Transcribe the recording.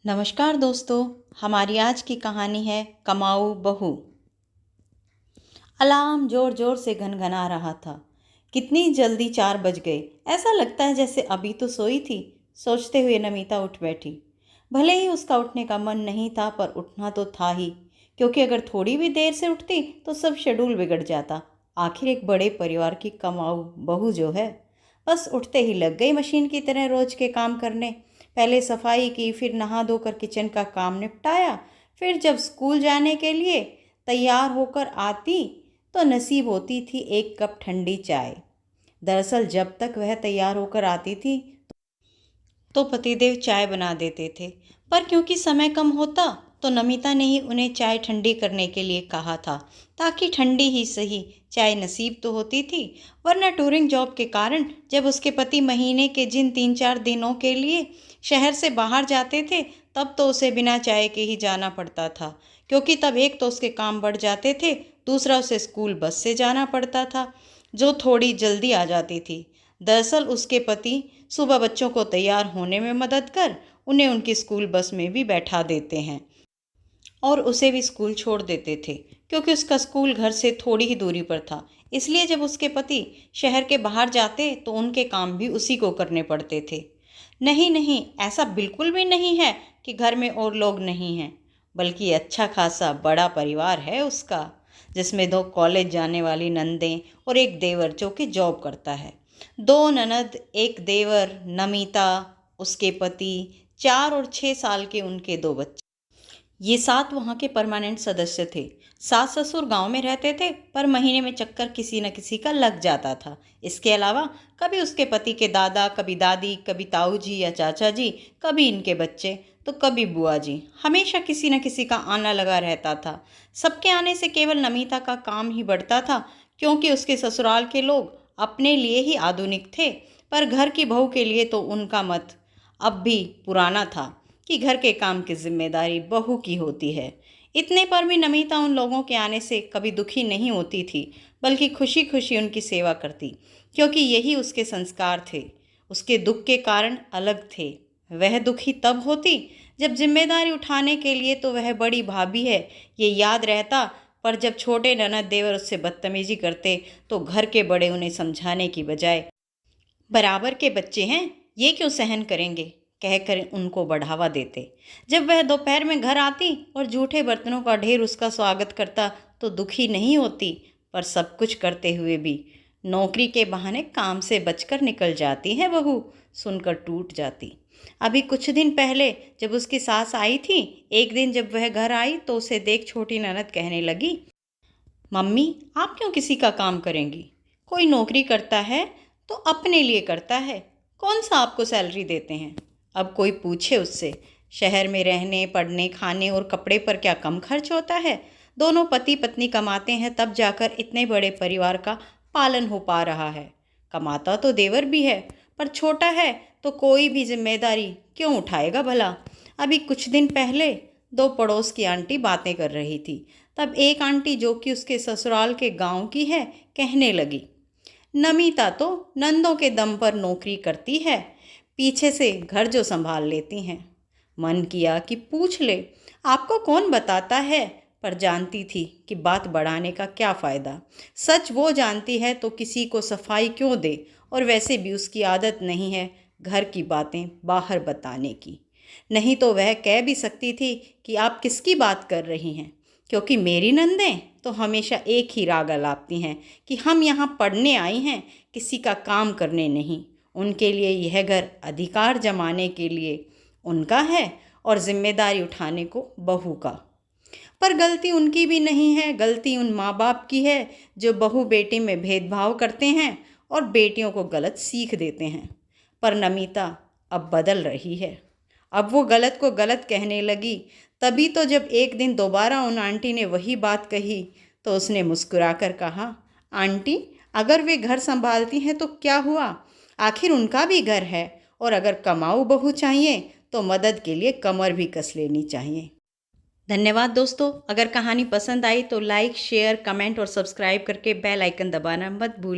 नमस्कार दोस्तों। हमारी आज की कहानी है कमाऊ बहू। अलार्म जोर जोर से घनघना रहा था। कितनी जल्दी 4 बज गए, ऐसा लगता है जैसे अभी तो सोई थी, सोचते हुए नमिता उठ बैठी। भले ही उसका उठने का मन नहीं था, पर उठना तो था ही, क्योंकि अगर थोड़ी भी देर से उठती तो सब शेड्यूल बिगड़ जाता। आखिर एक बड़े परिवार की कमाऊ बहू जो है, बस उठते ही लग गई मशीन की तरह रोज के काम करने। पहले सफाई की, फिर नहा धोकर किचन का काम निपटाया, फिर जब स्कूल जाने के लिए तैयार होकर आती तो नसीब होती थी एक कप ठंडी चाय। दरअसल जब तक वह तैयार होकर आती थी तो पतिदेव चाय बना देते थे, पर क्योंकि समय कम होता तो नमिता ने ही उन्हें चाय ठंडी करने के लिए कहा था, ताकि ठंडी ही सही चाय नसीब तो होती थी। वरना टूरिंग जॉब के कारण जब उसके पति महीने के जिन 3-4 दिनों के लिए शहर से बाहर जाते थे, तब तो उसे बिना चाय के ही जाना पड़ता था, क्योंकि तब एक तो उसके काम बढ़ जाते थे, दूसरा उसे स्कूल बस से जाना पड़ता था, जो थोड़ी जल्दी आ जाती थी। दरअसल उसके पति सुबह बच्चों को तैयार होने में मदद कर उन्हें उनकी स्कूल बस में भी बैठा देते हैं और उसे भी स्कूल छोड़ देते थे, क्योंकि उसका स्कूल घर से थोड़ी ही दूरी पर था। इसलिए जब उसके पति शहर के बाहर जाते तो उनके काम भी उसी को करने पड़ते थे। नहीं नहीं, ऐसा बिल्कुल भी नहीं है कि घर में और लोग नहीं हैं, बल्कि अच्छा खासा बड़ा परिवार है उसका, जिसमें 2 कॉलेज जाने वाली नंदें और एक देवर जो कि जॉब करता है। 2 ननद, एक देवर, नमिता, उसके पति, 4 और 6 साल के उनके 2 बच्चे। ये 7 वहाँ के परमानेंट सदस्य थे। सास ससुर गांव में रहते थे, पर महीने में चक्कर किसी न किसी का लग जाता था। इसके अलावा कभी उसके पति के दादा, कभी दादी, कभी ताऊ जी या चाचा जी, कभी इनके बच्चे, तो कभी बुआ जी। हमेशा किसी न किसी का आना लगा रहता था। सबके आने से केवल नमिता का काम ही बढ़ता था, क्योंकि उसके ससुराल के लोग अपने लिए ही आधुनिक थे, पर घर की बहू के लिए तो उनका मत अब भी पुराना था कि घर के काम की जिम्मेदारी बहू की होती है। इतने पर भी नमिता उन लोगों के आने से कभी दुखी नहीं होती थी, बल्कि खुशी खुशी उनकी सेवा करती, क्योंकि यही उसके संस्कार थे। उसके दुख के कारण अलग थे। वह दुखी तब होती जब जिम्मेदारी उठाने के लिए तो वह बड़ी भाभी है ये याद रहता, पर जब छोटे ननद देवर उससे बदतमीजी करते तो घर के बड़े उन्हें समझाने की बजाय बराबर के बच्चे हैं, ये क्यों सहन करेंगे, कहकर उनको बढ़ावा देते। जब वह दोपहर में घर आती और जूठे बर्तनों का ढेर उसका स्वागत करता तो दुखी नहीं होती, पर सब कुछ करते हुए भी नौकरी के बहाने काम से बचकर निकल जाती है बहू, सुनकर टूट जाती। अभी कुछ दिन पहले जब उसकी सास आई थी, एक दिन जब वह घर आई तो उसे देख छोटी ननद कहने लगी, मम्मी आप क्यों किसी का काम करेंगी? कोई नौकरी करता है तो अपने लिए करता है, कौन सा आपको सैलरी देते हैं? अब कोई पूछे उससे, शहर में रहने, पढ़ने, खाने और कपड़े पर क्या कम खर्च होता है? दोनों पति पत्नी कमाते हैं, तब जाकर इतने बड़े परिवार का पालन हो पा रहा है। कमाता तो देवर भी है, पर छोटा है तो कोई भी जिम्मेदारी क्यों उठाएगा भला? अभी कुछ दिन पहले 2 पड़ोस की आंटी बातें कर रही थी, तब एक आंटी जो कि उसके ससुराल के गांव की है, कहने लगी, नमिता तो नंदों के दम पर नौकरी करती है, पीछे से घर जो संभाल लेती हैं। मन किया कि पूछ ले, आपको कौन बताता है, पर जानती थी कि बात बढ़ाने का क्या फ़ायदा। सच वो जानती है तो किसी को सफाई क्यों दे, और वैसे भी उसकी आदत नहीं है घर की बातें बाहर बताने की। नहीं तो वह कह भी सकती थी कि आप किसकी बात कर रही हैं, क्योंकि मेरी नंदें तो हमेशा एक ही राग अलापती हैं कि हम यहाँ पढ़ने आई हैं, किसी का काम करने नहीं। उनके लिए यह घर अधिकार जमाने के लिए उनका है और जिम्मेदारी उठाने को बहू का। पर गलती उनकी भी नहीं है, गलती उन माँ बाप की है जो बहू बेटी में भेदभाव करते हैं और बेटियों को गलत सीख देते हैं। पर नमिता अब बदल रही है। अब वो गलत को गलत कहने लगी। तभी तो जब एक दिन दोबारा उन आंटी ने वही बात कही तो उसने मुस्कुराकर कहा, आंटी अगर वे घर संभालती हैं तो क्या हुआ, आखिर उनका भी घर है, और अगर कमाऊ बहू चाहिए तो मदद के लिए कमर भी कस लेनी चाहिए। धन्यवाद दोस्तों। अगर कहानी पसंद आई तो लाइक, शेयर, कमेंट और सब्सक्राइब करके बेल आइकन दबाना मत भूलिए।